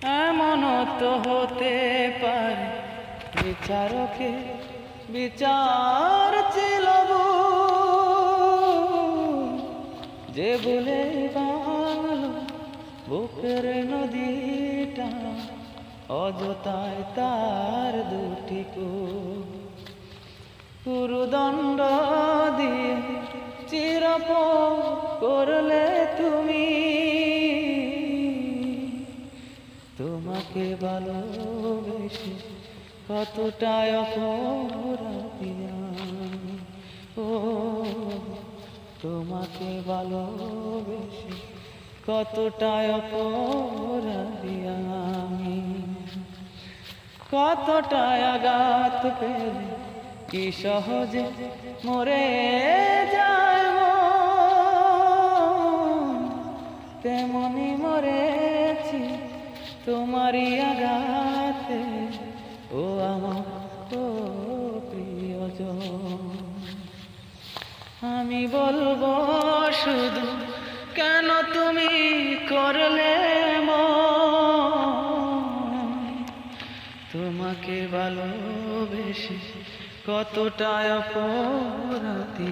এমনও তো হতে পারে বিচারকে বিচার ছিল যে বলে বাংলো বুকের নদীটা অযথায় তার দুটি কুরুদণ্ড দিয়ে চিরপ করলে তুমি তোমাকে ভালোবেসে কতটাই অপরাধী আমি। ও তোমাকে ভালোবেসে কতটাই অপরাধী আমি। কতটাই আঘাত পেলে কি সহজে মরে যায় মন, তেমনি মরেছি তোমারই আঘাতে ও আমার ও প্রিয়জন। আমি বলবো শুধু কেন তুমি করলে মন, তোমাকে ভালোবেসে কতটা অপরাধী।